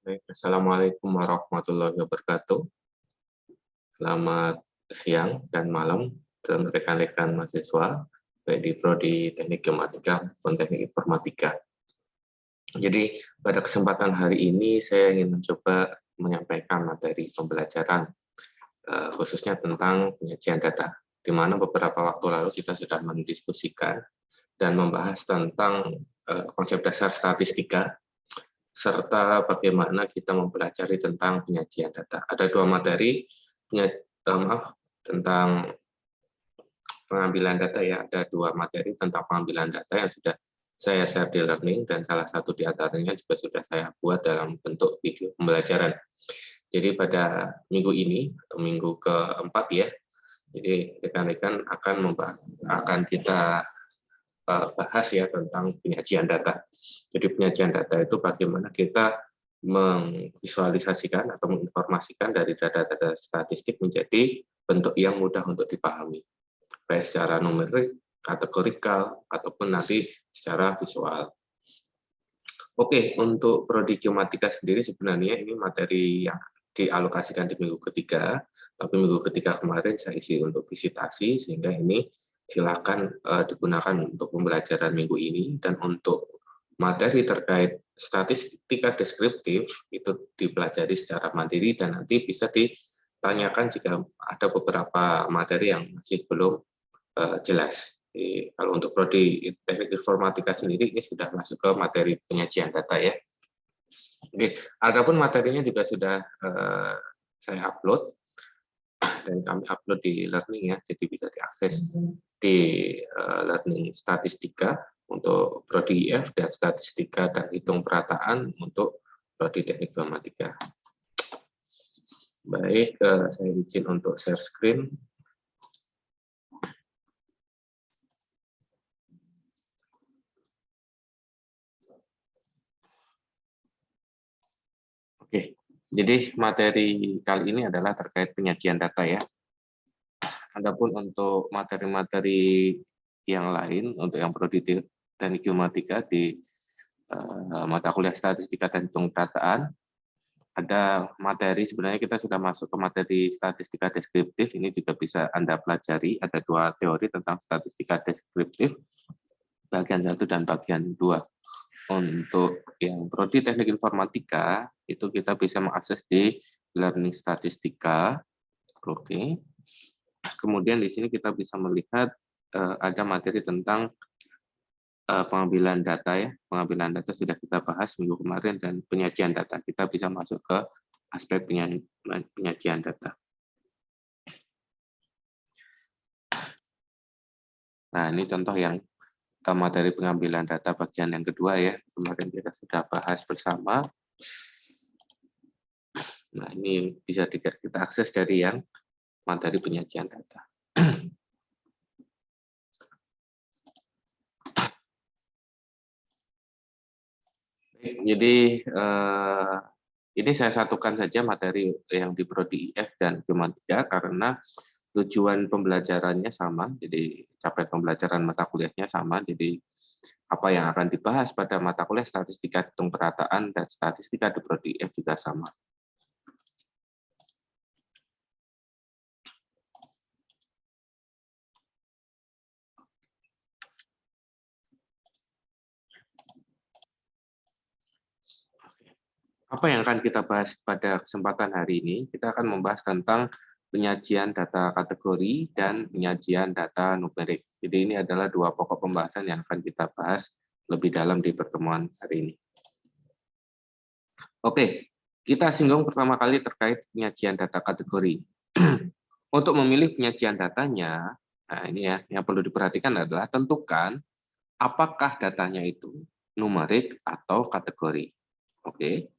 Baik, Assalamualaikum warahmatullahi wabarakatuh. Selamat siang dan malam dan rekan-rekan mahasiswa, baik di Prodi Teknik Geomatika maupun Teknik Informatika. Jadi pada kesempatan hari ini saya ingin mencoba menyampaikan materi pembelajaran khususnya tentang penyajian data, di mana beberapa waktu lalu kita sudah mendiskusikan dan membahas tentang konsep dasar statistika serta bagaimana kita mempelajari tentang penyajian data. Ada dua materi tentang pengambilan data ya, ada dua materi tentang pengambilan data yang sudah saya share di learning dan salah satu di antaranya juga sudah saya buat dalam bentuk video pembelajaran. Jadi pada minggu ini atau minggu keempat ya, jadi rekan-rekan akan kita bahas ya tentang penyajian data. Jadi penyajian data itu bagaimana kita memvisualisasikan atau menginformasikan dari data-data statistik menjadi bentuk yang mudah untuk dipahami, baik secara numerik, kategorikal, ataupun nanti secara visual. Oke, untuk Prodi Geomatika sendiri sebenarnya ini materi yang dialokasikan di minggu ketiga, tapi minggu ketiga kemarin saya isi untuk visitasi, sehingga ini silakan digunakan untuk pembelajaran minggu ini. Dan untuk materi terkait statistika deskriptif itu dipelajari secara mandiri dan nanti bisa ditanyakan jika ada beberapa materi yang masih belum jelas. Jadi, kalau untuk Prodi Teknik Informatika sendiri ini sudah masuk ke materi penyajian data ya. Oke, adapun materinya juga sudah saya upload dan kami upload di learning ya, jadi bisa diakses di learning statistika untuk Prodi IF dan statistika dan hitung perataan untuk Prodi Teknik Geomatika. Baik, saya izin untuk share screen. Oke, jadi materi kali ini adalah terkait penyajian data ya. Adapun untuk materi-materi yang lain, untuk yang Prodi Teknik Geomatika di mata kuliah statistika dan hitung perataan, ada materi, sebenarnya kita sudah masuk ke materi statistika deskriptif, ini juga bisa Anda pelajari, ada dua teori tentang statistika deskriptif, bagian 1 dan bagian 2. Untuk yang Prodi Teknik Informatika, itu kita bisa mengakses di learning statistika. Oke. Kemudian di sini kita bisa melihat ada materi tentang pengambilan data ya. Pengambilan data sudah kita bahas minggu kemarin dan penyajian data. Kita bisa masuk ke aspek penyajian data. Nah, ini contoh yang materi pengambilan data bagian yang kedua ya. Kemarin kita sudah bahas bersama. Nah, ini bisa kita akses dari yang materi penyajian data. Jadi ini saya satukan saja materi yang di Prodi IF dan Geomatika karena tujuan pembelajarannya sama, jadi capaian pembelajaran mata kuliahnya sama, jadi apa yang akan dibahas pada mata kuliah statistika hitung perataan dan statistika di Prodi IF juga sama. Apa yang akan kita bahas pada kesempatan hari ini? Kita akan membahas tentang penyajian data kategori dan penyajian data numerik. Jadi ini adalah dua pokok pembahasan yang akan kita bahas lebih dalam di pertemuan hari ini. Oke, kita singgung pertama kali terkait penyajian data kategori. Untuk memilih penyajian datanya, nah ini ya, yang perlu diperhatikan adalah tentukan apakah datanya itu numerik atau kategori. Oke.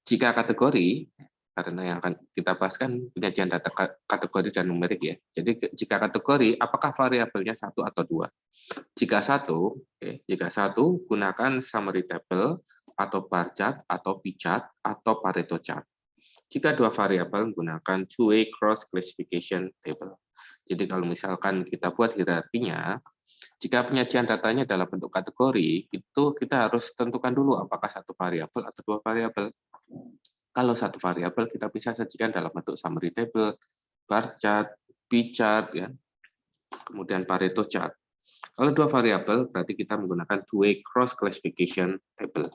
Jika kategori, karena yang akan kita bahas kan penyajian data kategori dan numerik ya. Jadi jika kategori, apakah variabelnya 1 atau 2? Jika 1, jika 1 gunakan summary table atau bar chart atau pie chart atau Pareto chart. Jika 2 variabel gunakan two-way cross classification table. Jadi kalau misalkan kita buat hierarkinya, Jika penyajian datanya dalam bentuk kategori, itu kita harus tentukan dulu apakah satu variabel atau dua variabel. Kalau satu variabel kita bisa sajikan dalam bentuk summary table, bar chart, pie chart, ya, kemudian Pareto chart. Kalau dua variabel berarti kita menggunakan two-way cross classification table.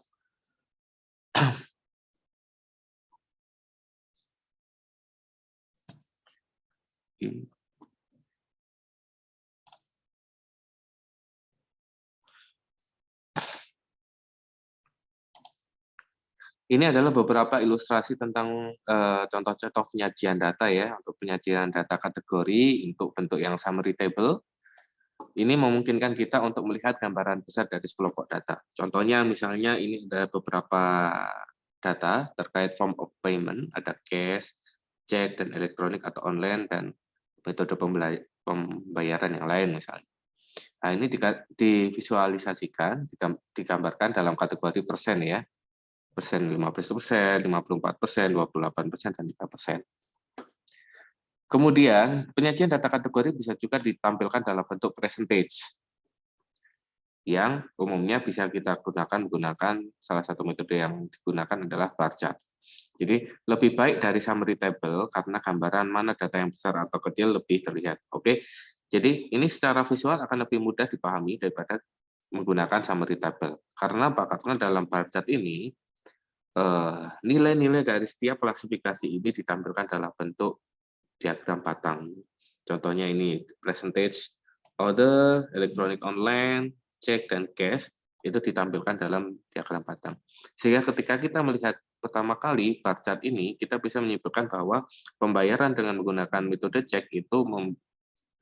Ini adalah beberapa ilustrasi tentang contoh-contoh penyajian data ya, untuk penyajian data kategori untuk bentuk yang summary table. Ini memungkinkan kita untuk melihat gambaran besar dari sekelompok data. Contohnya misalnya ini ada beberapa data terkait form of payment, ada cash, cek, dan elektronik atau online, dan metode pembayaran yang lain misalnya. Nah, ini divisualisasikan, digambarkan dalam kategori persen ya. Persen 15%, 54%, 28%, dan 3%. Kemudian, penyajian data kategori bisa juga ditampilkan dalam bentuk percentage, yang umumnya bisa kita gunakan salah satu metode yang digunakan adalah bar chart. Jadi, lebih baik dari summary table karena gambaran mana data yang besar atau kecil lebih terlihat. Oke, jadi ini secara visual akan lebih mudah dipahami daripada menggunakan summary table. Karena apa? Karena dalam bar chart ini, nilai-nilai dari setiap klasifikasi ini ditampilkan dalam bentuk diagram batang. Contohnya ini percentage, order, elektronik online, cek, dan cash itu ditampilkan dalam diagram batang. Sehingga ketika kita melihat pertama kali bar chart ini, kita bisa menyimpulkan bahwa pembayaran dengan menggunakan metode cek itu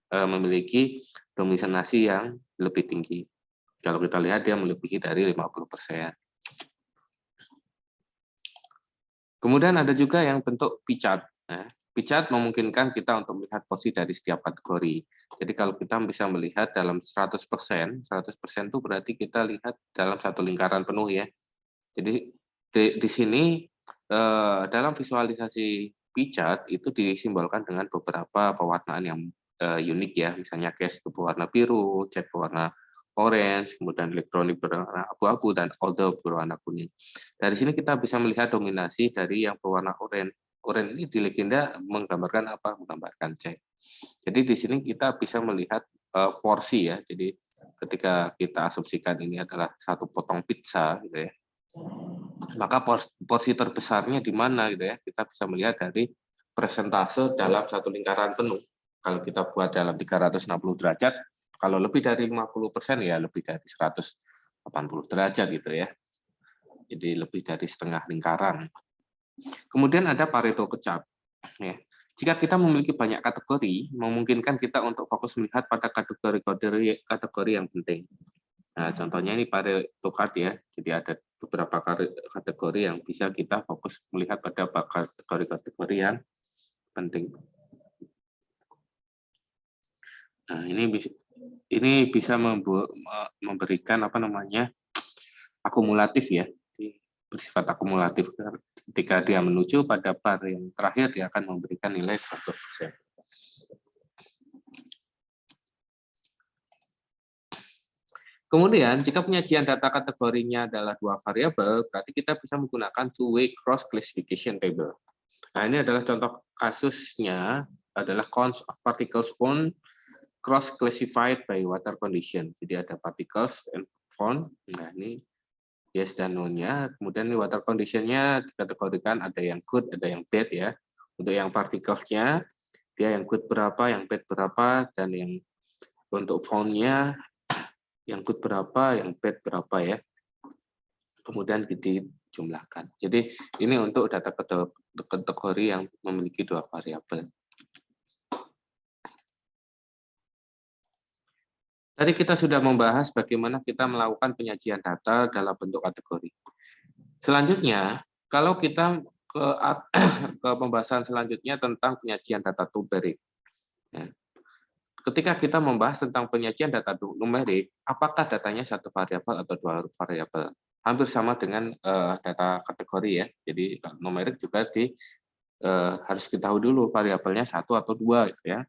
memiliki dominasi yang lebih tinggi. Kalau kita lihat dia melebihi dari 50%. Kemudian ada juga yang bentuk pie chart. Nah, pie chart memungkinkan kita untuk melihat porsi dari setiap kategori. Jadi kalau kita bisa melihat dalam 100%, 100% itu berarti kita lihat dalam satu lingkaran penuh ya. Jadi di sini dalam visualisasi pie chart itu disimbolkan dengan beberapa pewarnaan yang unik ya. Misalnya cash itu berwarna biru, cek berwarna orange, kemudian elektronik berwarna abu-abu, dan order berwarna kuning. Dari sini kita bisa melihat dominasi dari yang berwarna orange. Orange ini di legenda menggambarkan apa? Menggambarkan cek. Jadi di sini kita bisa melihat porsi ya. Jadi ketika kita asumsikan ini adalah satu potong pizza, gitu ya, maka porsi terbesarnya di mana gitu ya? Kita bisa melihat dari persentase dalam satu lingkaran penuh. Kalau kita buat dalam 360 derajat, kalau lebih dari 50% ya lebih dari 180 derajat gitu ya. Jadi lebih dari setengah lingkaran. Kemudian ada Pareto chart. Ya. Jika kita memiliki banyak kategori, memungkinkan kita untuk fokus melihat pada kategori yang penting. Nah, contohnya ini Pareto chart ya. Jadi ada beberapa kategori yang bisa kita fokus melihat pada kategori-kategori yang penting. Nah, ini bisa memberikan apa namanya akumulatif ya, bersifat akumulatif. Ketika dia menuju pada bar yang terakhir, dia akan memberikan nilai 100%. Kemudian, jika penyajian data kategorinya adalah dua variabel, berarti kita bisa menggunakan two-way cross classification table. Nah, ini adalah contoh kasusnya adalah counts of particles found cross classified by water condition. Jadi ada particles and found. Nah, ini yes dan no-nya. Kemudian ini water condition-nya dikategorikan ada yang good, ada yang bad ya. Untuk yang particles-nya, dia yang good berapa, yang bad berapa, dan yang untuk found-nya yang good berapa, yang bad berapa ya. Kemudian dijumlahkan. Jadi ini untuk data kategori yang memiliki dua variabel. Tadi kita sudah membahas bagaimana kita melakukan penyajian data dalam bentuk kategori. Selanjutnya, kalau kita ke pembahasan selanjutnya tentang penyajian data numerik. Ketika kita membahas tentang penyajian data numerik, apakah datanya satu variabel atau dua variabel? Hampir sama dengan data kategori ya. Jadi numerik juga harus kita tahu dulu variabelnya satu atau dua, ya.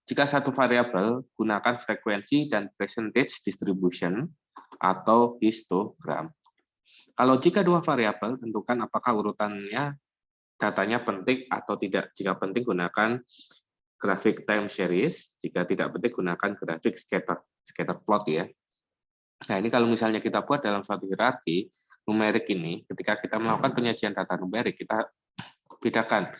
Jika satu variabel, gunakan frekuensi dan percentage distribution atau histogram. Kalau jika dua variabel, tentukan apakah urutannya datanya penting atau tidak. Jika penting, gunakan grafik time series. Jika tidak penting, gunakan grafik scatter plot ya. Nah, ini kalau misalnya kita buat dalam suatu hierarki numerik ini, ketika kita melakukan penyajian data numerik, kita bedakan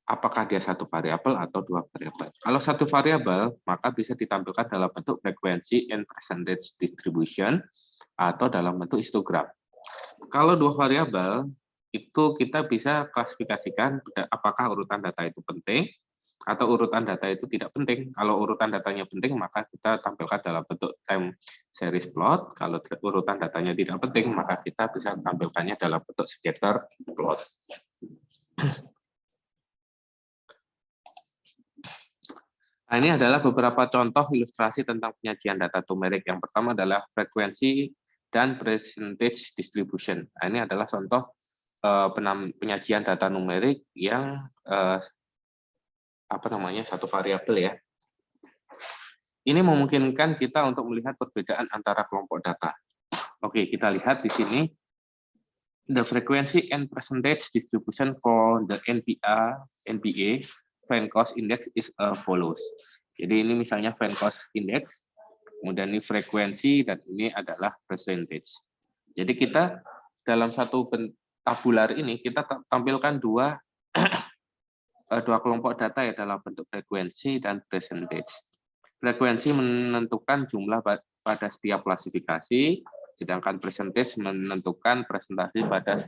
apakah dia satu variabel atau dua variabel. Kalau satu variabel, maka bisa ditampilkan dalam bentuk frekuensi and percentage distribution atau dalam bentuk histogram. Kalau dua variabel, itu kita bisa klasifikasikan apakah urutan data itu penting atau urutan data itu tidak penting. Kalau urutan datanya penting, maka kita tampilkan dalam bentuk time series plot. Kalau urutan datanya tidak penting, maka kita bisa tampilkannya dalam bentuk scatter plot. Nah, ini adalah beberapa contoh ilustrasi tentang penyajian data numerik. Yang pertama adalah frekuensi dan percentage distribution. Nah, ini adalah contoh penyajian data numerik yang satu variabel ya. Ini memungkinkan kita untuk melihat perbedaan antara kelompok data. Oke, kita lihat di sini the frequency and percentage distribution for the NBA Van Cost Index is follows. Jadi ini misalnya Van Cost Index, kemudian ini frekuensi, dan ini adalah percentage. Jadi kita dalam satu tabular ini, kita tampilkan dua kelompok data ya dalam bentuk frekuensi dan percentage. Frekuensi menentukan jumlah pada setiap klasifikasi, sedangkan percentage menentukan presentasi pada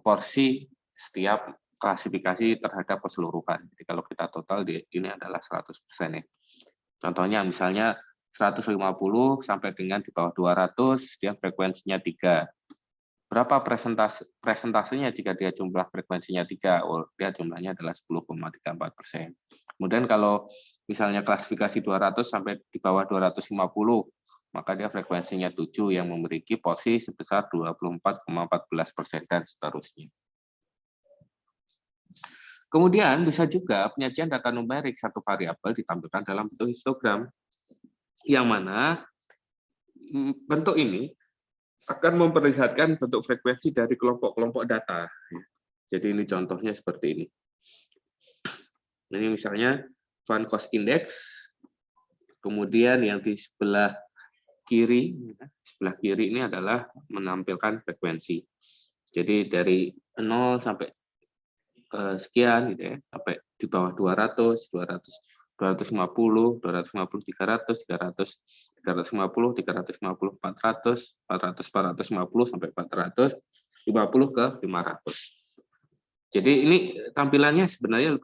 porsi setiap klasifikasi terhadap keseluruhan. Jadi kalau kita total ini adalah 100% ya. Contohnya misalnya 150 sampai dengan di bawah 200, dia frekuensinya 3. Berapa presentasenya jika dia jumlah frekuensinya 3? Oh, dia jumlahnya adalah 10,34%. Kemudian kalau misalnya klasifikasi 200 sampai di bawah 250, maka dia frekuensinya 7 yang memiliki porsi sebesar 24,14% dan seterusnya. Kemudian bisa juga penyajian data numerik satu variabel ditampilkan dalam bentuk histogram, yang mana bentuk ini akan memperlihatkan bentuk frekuensi dari kelompok-kelompok data. Jadi ini contohnya seperti ini. Ini misalnya Van Cost Index, kemudian yang di sebelah kiri ini adalah menampilkan frekuensi. Jadi dari 0 sampai sekian gitu ya, sampai di bawah 200, 250, 300, 350, 400, 450 sampai 450 ke 500. Jadi ini tampilannya sebenarnya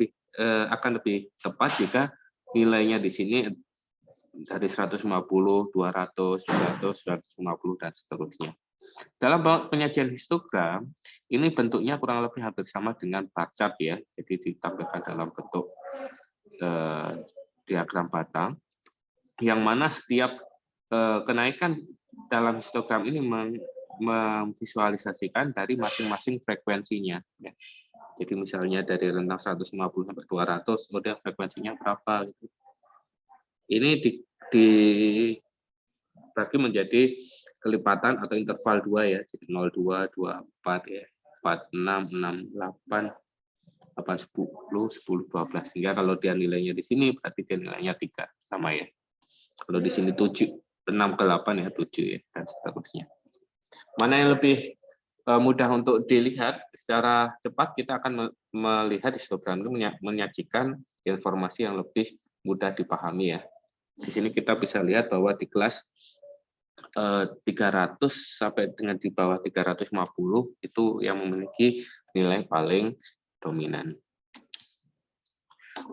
akan lebih tepat jika nilainya di sini dari 150, 200, 150 dan seterusnya. Dalam penyajian histogram, ini bentuknya kurang lebih hampir sama dengan bar chart ya. Jadi ditampilkan dalam bentuk diagram batang, yang mana setiap kenaikan dalam histogram ini memvisualisasikan dari masing-masing frekuensinya. Ya. Jadi misalnya dari rentang 150 sampai 200, kemudian frekuensinya berapa? Gitu. Ini dibagi menjadi kelipatan atau interval 2 ya, jadi 02, 24 ya, 46, 68, 8, 10, 12, sehingga kalau dia nilainya di sini berarti dia nilainya 3 sama ya. Kalau di sini 7, 6 ke 8 ya 7 ya, dan seterusnya. Mana yang lebih mudah untuk dilihat secara cepat, kita akan melihat histogram itu menyajikan informasi yang lebih mudah dipahami ya. Di sini kita bisa lihat bahwa di kelas 300 sampai dengan di bawah 350 itu yang memiliki nilai paling dominan.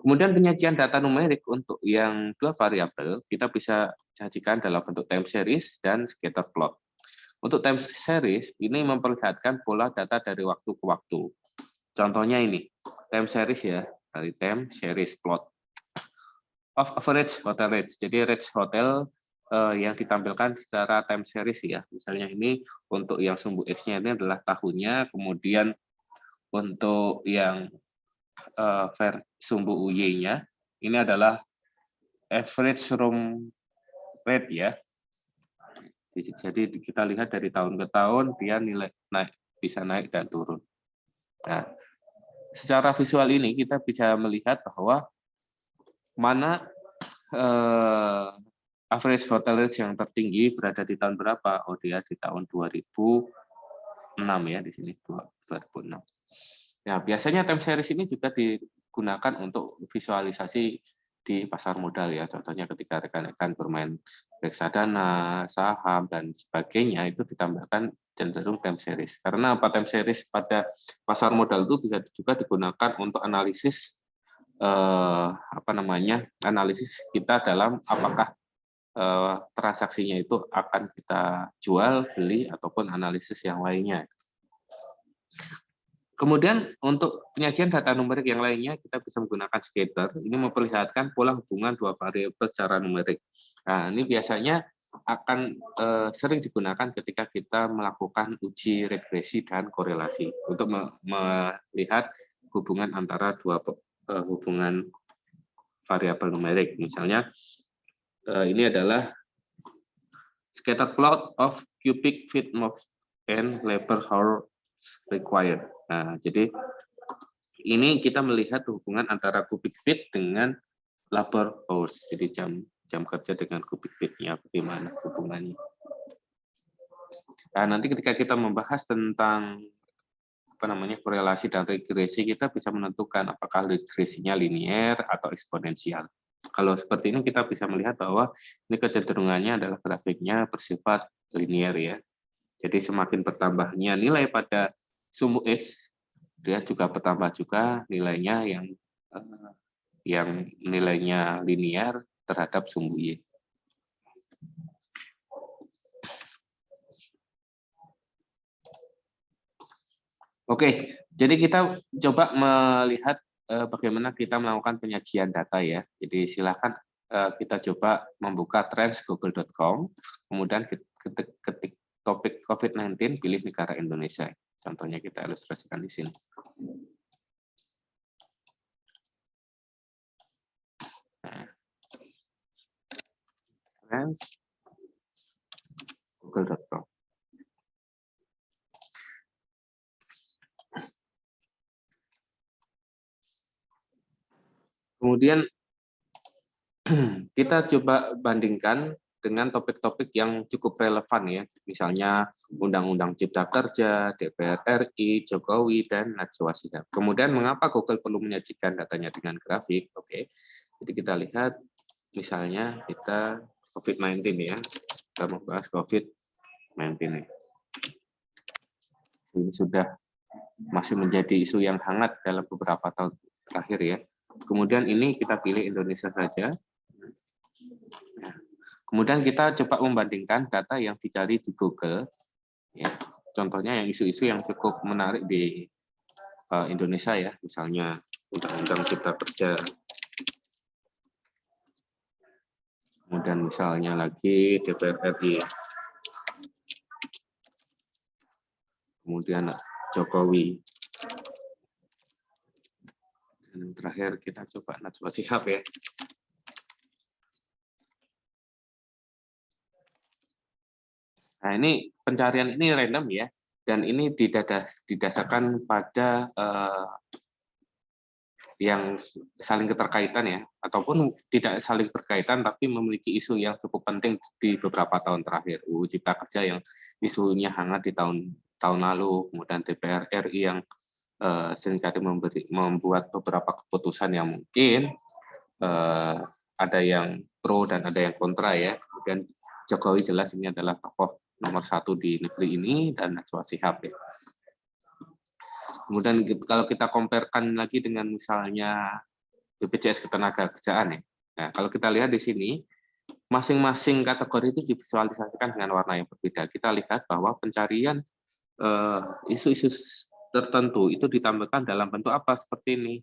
Kemudian penyajian data numerik untuk yang dua variabel kita bisa sajikan dalam bentuk time series dan scatter plot. Untuk time series ini memperlihatkan pola data dari waktu ke waktu. Contohnya ini time series ya, dari time series plot of average hotel rates. Jadi rates hotel yang ditampilkan secara time series ya. Misalnya ini untuk yang sumbu X-nya ini adalah tahunnya, kemudian untuk yang sumbu UY-nya ini adalah average room rate ya. Jadi kita lihat dari tahun ke tahun dia nilai bisa naik dan turun. Nah, secara visual ini kita bisa melihat bahwa mana average hotel rate yang tertinggi berada di tahun berapa? Oh, dia di tahun 2006 ya, di sini 2006. Nah, biasanya time series ini juga digunakan untuk visualisasi di pasar modal ya. Contohnya ketika rekan-rekan bermain reksadana, saham dan sebagainya itu ditambahkan cenderung time series. Karena apa? Time series pada pasar modal itu bisa juga digunakan untuk analisis analisis kita dalam apakah transaksinya itu akan kita jual, beli ataupun analisis yang lainnya. Kemudian untuk penyajian data numerik yang lainnya, kita bisa menggunakan scatter. Ini memperlihatkan pola hubungan dua variabel secara numerik. Nah, ini biasanya akan sering digunakan ketika kita melakukan uji regresi dan korelasi untuk melihat hubungan antara dua hubungan variabel numerik. Misalnya, ini adalah scatter plot of cubic feet and labor hour required. Nah, jadi ini kita melihat hubungan antara cubic feet dengan labor hours. Jadi jam kerja dengan cubic feet-nya bagaimana hubungannya. Nah, nanti ketika kita membahas tentang korelasi dan regresi, kita bisa menentukan apakah regresinya linier atau eksponensial. Kalau seperti ini kita bisa melihat bahwa ini kecenderungannya adalah grafiknya bersifat linier ya. Jadi semakin bertambahnya nilai pada sumbu X, dia juga bertambah juga nilainya yang nilainya linear terhadap sumbu Y. Oke, jadi kita coba melihat bagaimana kita melakukan penyajian data ya. Jadi silakan kita coba membuka trends.google.com, kemudian ketik topik COVID-19, pilih negara Indonesia. Contohnya kita ilustrasikan di sini. Trends google.com. Kemudian kita coba bandingkan dengan topik-topik yang cukup relevan ya, misalnya Undang-Undang Cipta Kerja, DPR RI, Jokowi, dan Najwa Shihab. Kemudian mengapa Google perlu menyajikan datanya dengan grafik? Oke, jadi kita lihat misalnya kita COVID-19 ya, kita membahas COVID-19 ini. Ini sudah masih menjadi isu yang hangat dalam beberapa tahun terakhir ya. Kemudian ini kita pilih Indonesia saja. Nah, kemudian kita coba membandingkan data yang dicari di Google. Ya, contohnya yang isu-isu yang cukup menarik di Indonesia ya, misalnya Undang-Undang Cipta Kerja. Kemudian misalnya lagi DPR RI. Kemudian Jokowi. Dan terakhir kita coba Najwa Shihab ya. Nah, ini pencarian ini random ya, dan ini didasarkan pada yang saling keterkaitan ya, ataupun tidak saling berkaitan tapi memiliki isu yang cukup penting di beberapa tahun terakhir. UU Cipta Kerja yang isunya hangat di tahun lalu, kemudian DPR RI yang seringkali membuat beberapa keputusan yang mungkin ada yang pro dan ada yang kontra ya. Kemudian Jokowi jelas ini adalah tokoh nomor 1 di negeri ini, dan Najwa Shihab ya. Kemudian kalau kita comparekan lagi dengan misalnya BPJS Ketenagakerjaan ya. Nah, kalau kita lihat di sini, masing-masing kategori itu divisualisasikan dengan warna yang berbeda. Kita lihat bahwa pencarian isu-isu tertentu itu ditambahkan dalam bentuk apa seperti ini.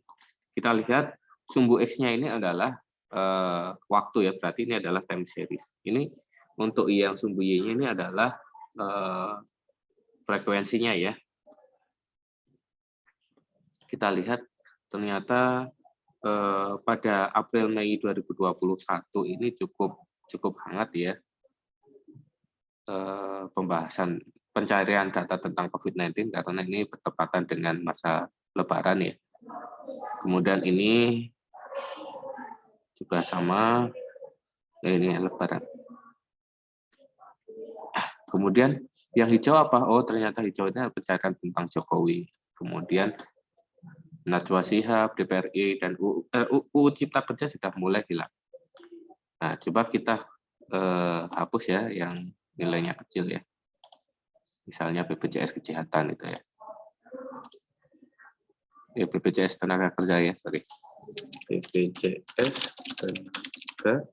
Kita lihat sumbu X-nya ini adalah waktu ya, berarti ini adalah time series. Ini untuk yang sumbu Y-nya ini adalah frekuensinya ya. Kita lihat ternyata pada April Mei 2021 ini cukup hangat ya, pembahasan pencarian data tentang COVID-19 karena ini bertepatan dengan masa Lebaran ya. Kemudian ini juga sama, ini Lebaran. Kemudian yang hijau apa? Oh, ternyata hijau ini pencarian tentang Jokowi. Kemudian Najwa Shihab, DPRI, dan UU Cipta Kerja sudah mulai hilang. Nah, coba kita hapus ya yang nilainya kecil ya. Misalnya BPJS Kesehatan itu ya. BPJS Tenaga Kerja ya, sorry. BPJS Tenaga.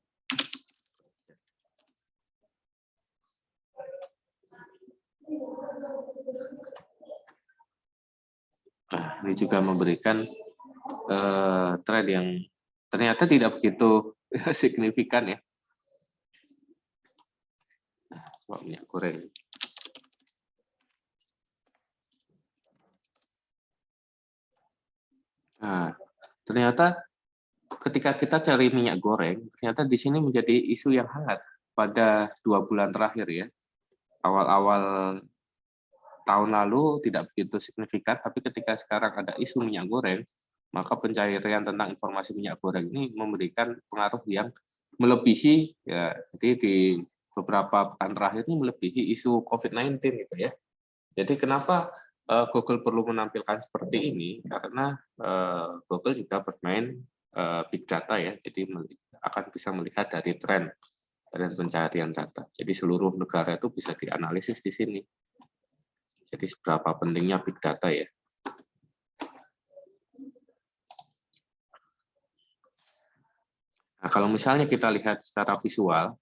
Nah, ini juga memberikan tren yang ternyata tidak begitu signifikan ya. Nah, minyak goreng. Nah, ternyata ketika kita cari minyak goreng, ternyata di sini menjadi isu yang hangat pada 2 bulan terakhir ya. Awal-awal tahun lalu tidak begitu signifikan, tapi ketika sekarang ada isu minyak goreng, maka pencarian tentang informasi minyak goreng ini memberikan pengaruh yang melebihi ya. Jadi di beberapa pekan terakhir ini melebihi isu COVID-19 gitu ya. Jadi kenapa Google perlu menampilkan seperti ini? Karena Google juga bermain big data ya, jadi akan bisa melihat dari tren pencarian data. Jadi seluruh negara itu bisa dianalisis di sini. Jadi seberapa pentingnya big data ya. Nah, kalau misalnya kita lihat secara visual,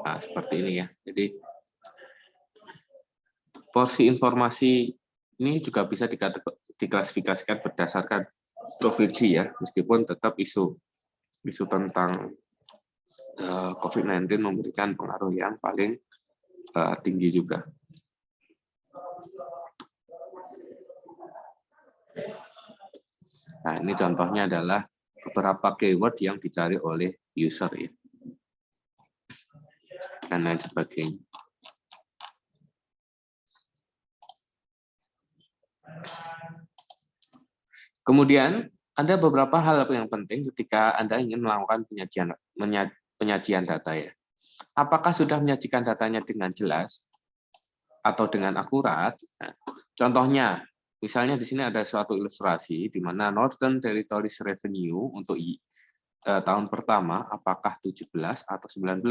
nah seperti ini ya. Jadi porsi informasi ini juga bisa diklasifikasikan berdasarkan provinsi ya, meskipun tetap isu tentang COVID-19 memberikan pengaruh yang paling tinggi juga. Nah, ini contohnya adalah beberapa keyword yang dicari oleh user ya, dan lain sebagainya. Kemudian ada beberapa hal yang penting ketika Anda ingin melakukan penyajian data ya. Apakah sudah menyajikan datanya dengan jelas atau dengan akurat? Nah, contohnya, misalnya di sini ada suatu ilustrasi di mana Northern Territories Revenue untuk tahun pertama apakah 17 atau 19?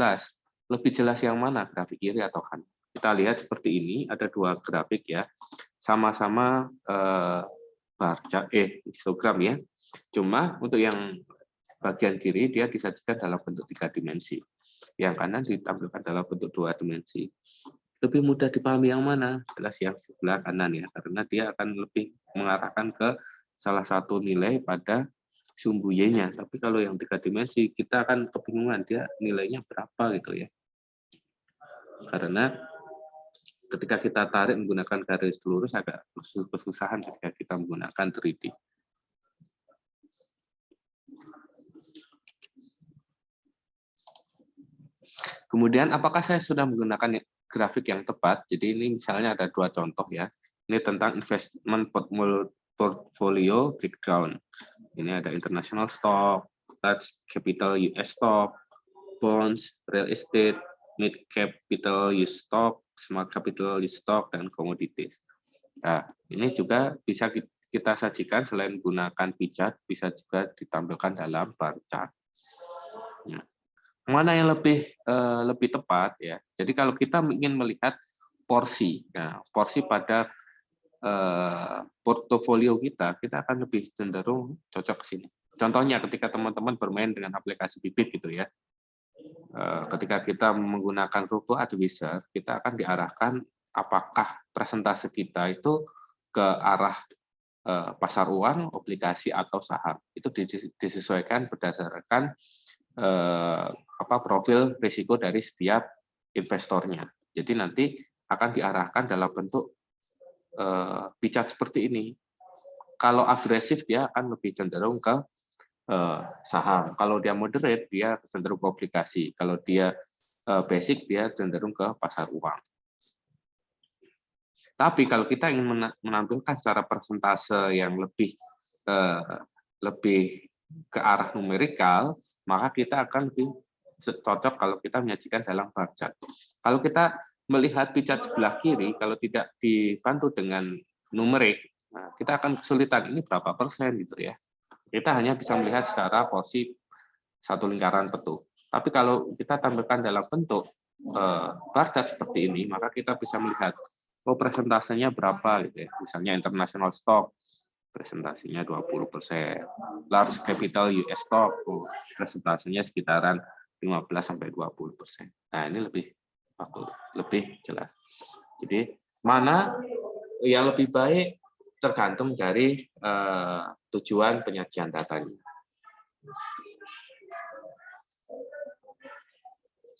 Lebih jelas yang mana, grafik kiri atau kanan? Kita lihat seperti ini, ada dua grafik ya, sama-sama histogram ya. Cuma untuk yang bagian kiri dia disajikan dalam bentuk 3 dimensi. Yang kanan ditampilkan dalam bentuk 2 dimensi. Lebih mudah dipahami yang mana? Jelas yang sebelah kanan ya, karena dia akan lebih mengarahkan ke salah satu nilai pada sumbu Y-nya. Tapi kalau yang 3 dimensi, kita akan kebingungan dia nilainya berapa gitu ya. Karena ketika kita tarik menggunakan garis lurus agak kesusahan ketika kita menggunakan 3D. Kemudian apakah saya sudah menggunakan grafik yang tepat? Jadi ini misalnya ada dua contoh ya. Ini tentang investment portfolio breakdown. Ini ada international stock, large capital US stock, bonds, real estate, mid capital US stock, small capital US stock, dan commodities. Nah, ini juga bisa kita sajikan selain menggunakan pie chart, bisa juga ditampilkan dalam bar chart. Nah, mana yang lebih tepat ya? Jadi kalau kita ingin melihat porsi, nah, porsi pada portofolio kita akan lebih cenderung cocok ke sini. Contohnya ketika teman-teman bermain dengan aplikasi bibit gitu ya, ketika kita menggunakan Robo Advisor, kita akan diarahkan apakah presentase kita itu ke arah pasar uang, obligasi atau saham. Itu disesuaikan berdasarkan profil risiko dari setiap investornya. Jadi nanti akan diarahkan dalam bentuk pie chart seperti ini. Kalau agresif dia akan lebih cenderung ke saham. Kalau dia moderate, dia cenderung ke obligasi. Kalau dia basic, dia cenderung ke pasar uang. Tapi kalau kita ingin menampilkan secara persentase yang lebih ke arah numerikal, maka kita akan lebih cocok kalau kita menyajikan dalam bar chart. Kalau kita melihat pie chart sebelah kiri, kalau tidak dibantu dengan numerik, nah, kita akan kesulitan ini berapa persen gitu ya. Kita hanya bisa melihat secara porsi satu lingkaran petu. Tapi kalau kita tampilkan dalam bentuk bar chart seperti ini, maka kita bisa melihat presentasenya berapa gitu ya. Misalnya international stock presentasinya 20%, large capital US stock presentasinya sekitaran 15-20%. Nah, ini lebih jelas. Jadi mana yang lebih baik tergantung dari tujuan penyajian datanya.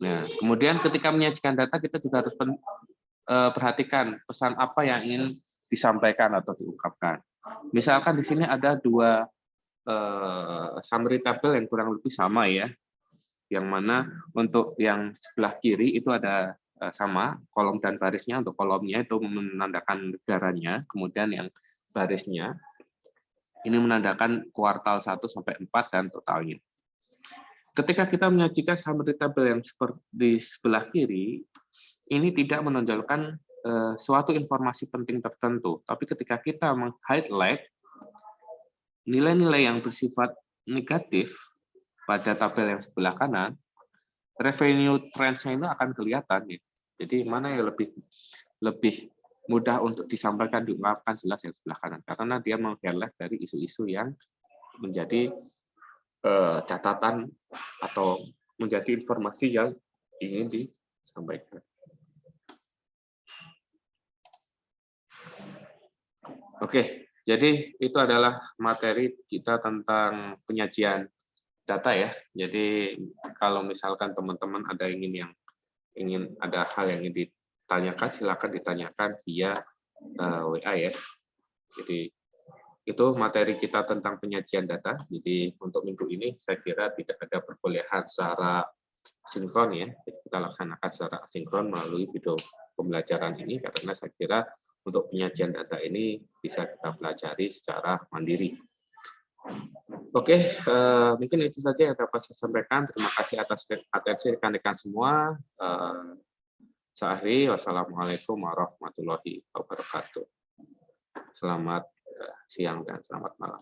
Nah, kemudian ketika menyajikan data kita juga harus perhatikan pesan apa yang ingin disampaikan atau diungkapkan. Misalkan di sini ada dua summary table yang kurang lebih sama ya, yang mana untuk yang sebelah kiri itu ada sama kolom dan barisnya. Untuk kolomnya itu menandakan negaranya, kemudian yang barisnya ini menandakan kuartal 1 sampai 4 dan totalnya. Ketika kita menyajikan summary table yang seperti di sebelah kiri, ini tidak menonjolkan suatu informasi penting tertentu. Tapi ketika kita meng-highlight nilai-nilai yang bersifat negatif pada tabel yang sebelah kanan, revenue trend-nya itu akan kelihatan. Ya. Jadi mana yang lebih mudah untuk disampaikan, diungkapkan jelas yang sebelah kanan. Karena dia meng-highlight dari isu-isu yang menjadi catatan atau menjadi informasi yang ingin disampaikan. Oke, jadi itu adalah materi kita tentang penyajian data ya. Jadi kalau misalkan teman-teman ada ingin ada hal yang ingin ditanyakan, silakan ditanyakan via WA ya. Jadi itu materi kita tentang penyajian data. Jadi untuk minggu ini saya kira tidak ada perkuliahan secara sinkron ya. Jadi kita laksanakan secara asinkron melalui video pembelajaran ini karena saya kira untuk penyajian data ini bisa kita pelajari secara mandiri. Oke, mungkin itu saja yang dapat saya sampaikan. Terima kasih atas atensi rekan-rekan semua. Saya akhiri, wassalamualaikum warahmatullahi wabarakatuh. Selamat siang dan selamat malam.